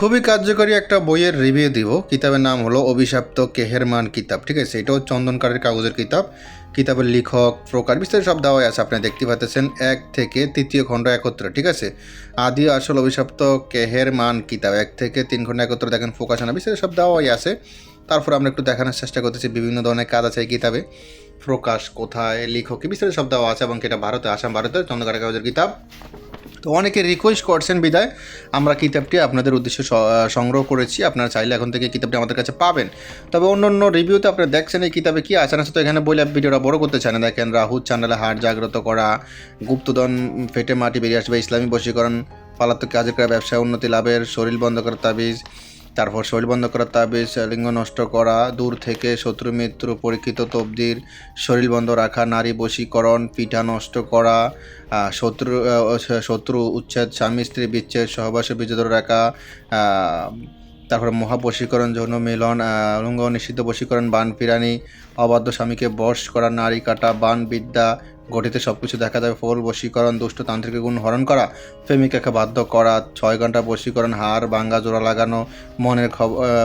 খুবই কার্যকরী একটা বইয়ের রিভিউ দিব। কিতাবের নাম হলো অভিশপ্ত কেহেরমান কিতাব। ঠিক আছে, এটাও চন্দনকারের কাগজের কিতাব। কিতাবের লেখক, প্রকার বিস্তারিত সব দেওয়াই আছে। আপনি দেখতে পাচ্ছেন 1 থেকে 3য় খণ্ড একত্রে। ঠিক আছে, আদি আসল অভিশপ্ত কেহেরমান কিতাব 1 থেকে 3 খণ্ড একত্রে দেখেন, ফোকাসানা বিস্তারিত সব দেওয়াই আছে। তারপর আমরা একটু দেখানোর চেষ্টা করতেছি বিভিন্ন ধরনের কাজ আছে এই কিতাবে। প্রকাশ কোথায়, লেখক বিস্তারিত সব দেওয়া আছে এবং এটা ভারতে, আসাম ভারতের চন্দনকারের কাগজের কিতাব। তো অনেকে রিকোয়েস্ট করছেন বিদায় আমরা কিতাবটি আপনাদের উদ্দেশ্যে সংগ্রহ করেছি। আপনারা চাইলে এখন থেকে কিতাবটি আমাদের কাছে পাবেন। তবে অন্য অন্য রিভিউতে আপনারা দেখছেন এই কিতাবে কী আছে না, তো এখানে বলে ভিডিওটা বড় করতে চান না। দেখেন, রাহুল চান্ডালে হাট জাগ্রত করা, গুপ্তধন ফেটে মাটি বেরিয়ে আসবে, ইসলামী বশীকরণ, পালাত্মক কাজের করা, ব্যবসায় উন্নতি লাভের, শরীর বন্ধ করার তাবিজ, তারপর শরীর বন্ধ করার তাবিজ, লিঙ্গ নষ্ট করা, দূর থেকে শত্রু মিত্র পরীক্ষিত তবদির, শরীর বন্ধ রাখা, নারী বশীকরণ, পিঠা নষ্ট করা, শত্রু উচ্ছেদ, স্বামী স্ত্রী বিচ্ছেদ, সহবাসে বিচ্ছেদ রাখা, তারপরে মহাবশীকরণ, যৌন মিলন, লিঙ্গ নিষিদ্ধ বশীকরণ, বান পিরানি, অবাধ্য স্বামীকে বশ করা, নারী কাটা, বান বিদ্যা, ঘটিতে সব কিছু দেখা যাবে, ফল বশীকরণ, দুষ্ট তান্ত্রিক গুণ হরণ করা, প্রেমিকাকে বাধ্য করা, 6 ঘন্টা বশীকরণ, হাড় ভাঙ্গা, জোড়া লাগানো,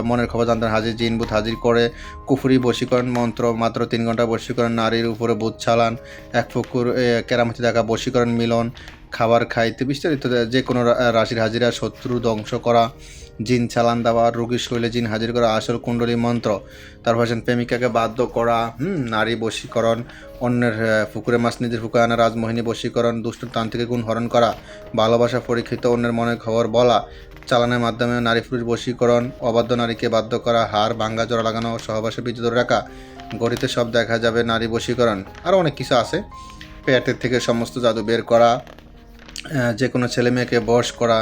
মনের খবর জানতেন হাজির, জিনবুত হাজির করে, কুফুরি বশীকরণ মন্ত্র, মাত্র 3 ঘন্টা বশীকরণ, নারীর উপরে বুধ চালান, এক ফুকুর কেরামতি দেখা, বশীকরণ মিলন, খাবার খাইতে বিস্তারিত, যে কোনো রাশির হাজিরা, শত্রু ধ্বংস করা, জিন চালান দেওয়া, রোগীর শৈলে জিন হাজির করা, আসল কুণ্ডলী মন্ত্র, তারপর প্রেমিকাকে বাধ্য করা, নারী বশীকরণ, অন্যের পুকুরে মাছ নিজের পুকুরে আনা, রাজমোহিনী বশীকরণ, দুষ্ট তান্ত্রিক গুণ হরণ করা, ভালোবাসা পরীক্ষিত, অন্যের মনের খবর বলা, চালানের মাধ্যমে নারী পুরুষ বশীকরণ, অবাধ্য নারীকে বাধ্য করা, হাড় ভাঙ্গা জোড়া লাগানো, সহবাসে বিচ্ছেদ রাখা, গড়িতে সব দেখা যাবে, নারী বশীকরণ, আরও অনেক কিছু আছে। পেটের থেকে সমস্ত জাদু বের করা, যে কোনো ছেলে মেয়েকে বশ করা,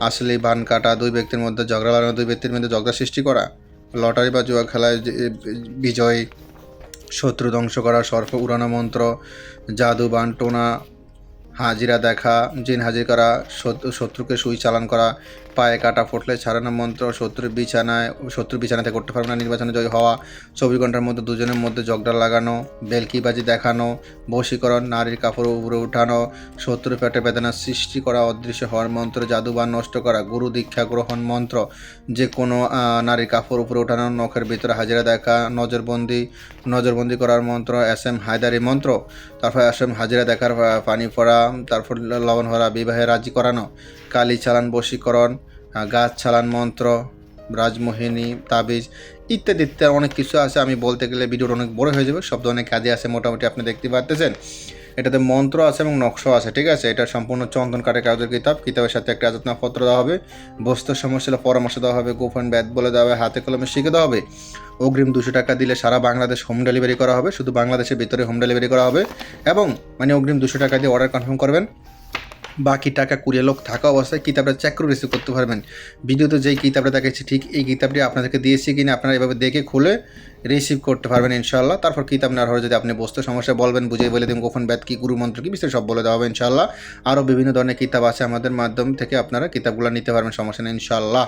আসলে বান কাটা, 2 ব্যক্তির মধ্যে ঝগড়া লাগানো, 2 ব্যক্তির মধ্যে ঝগড়া সৃষ্টি করা, লটারি বা জুয়া খেলায় বিজয়, শত্রু ধ্বংস করা, সর্প উড়ানো মন্ত্র, জাদু বান টোনা, হাজিরা দেখা, জিন হাজির করা, শত্রুকে সুই চালান করা, পায়ে কাটা ফুটলে ছাড়ানো মন্ত্র, শত্রু বিছানাতে করতে পারবে না, নির্বাচনে জয় হওয়া, 24 ঘন্টার মধ্যে দুজনের মধ্যে ঝগড়া লাগানো, বেলকিবাজি দেখানো, বশীকরণ, নারীর কাপড় উপরে উঠানো, শত্রু পেটে বেদনা সৃষ্টি করা, অদৃশ্য হওয়ার মন্ত্র, জাদুবান নষ্ট করা, গুরু দীক্ষা গ্রহণ মন্ত্র, যে কোনো নারীর কাপড় উপরে উঠানো, নখের ভিতরে হাজিরা দেখা, নজরবন্দি করার মন্ত্র, SM হায়দারি মন্ত্র, তারপর SM হাজিরা দেখার পানি পড়া, তারপর লবণ ভরা, বিবাহে রাজি করানো, কালী চালান বশীকরণ, গাছ চালান মন্ত্র, রাজমোহিনী তাবিজ ইত্যাদি ইত্যাদি অনেক কিছু আছে। আমি বলতে গেলে ভিডিওটা অনেক বড় হয়ে যাবে। সব ধরনের কাজে আছে মোটামুটি, আপনি দেখতে পাচ্ছেন। এটাতে মন্ত্র আছে এবং নকশা আছে। ঠিক আছে, এটা সম্পূর্ণ চন্দন কাঠের কাগজের কিতাব। কিতাবের সাথে একটা আযাতনাপত্র দেওয়া হবে, বস্তুর সমস্যা পরামর্শ দেওয়া হবে, গোপন ব্যাদ বলে দেওয়া হবে, হাতে কলমে শিখে দেওয়া হবে। অগ্রিম 200 টাকা দিলে সারা বাংলাদেশ হোম ডেলিভারি করা হবে, শুধু বাংলাদেশের ভিতরে হোম ডেলিভারি করা হবে। এবং অগ্রিম 200 টাকা দিয়ে অর্ডার কনফার্ম করবেন, বাকি টাকা কুরিয়ার লোক থাকা অবস্থায় কিতাবটা চেক করে রিসিভ করতে পারবেন। ভিডিওতে যেই কিতাবটা দেখাচ্ছি ঠিক এই কিতাবটি আপনাদেরকে দিয়েছি কিনা আপনারা এভাবে দেখে খুলে রিসিভ করতে পারবেন ইনশাআল্লাহ। তারপর কিতাব নেওয়ার পরে যদি আপনি বস্তু সমস্যা বলবেন, বুঝিয়ে বলে দেবেন গোপন ব্যাদ কী, গুরু মন্ত্র কী, বিস্তারিত সব বলে দেওয়া হবে ইনশাআল্লাহ। আরও বিভিন্ন ধরনের কিতাব আছে আমাদের মাধ্যম থেকে, আপনারা কিতাবগুলো নিতে পারবেন, সমস্যা নেই ইনশাআল্লাহ।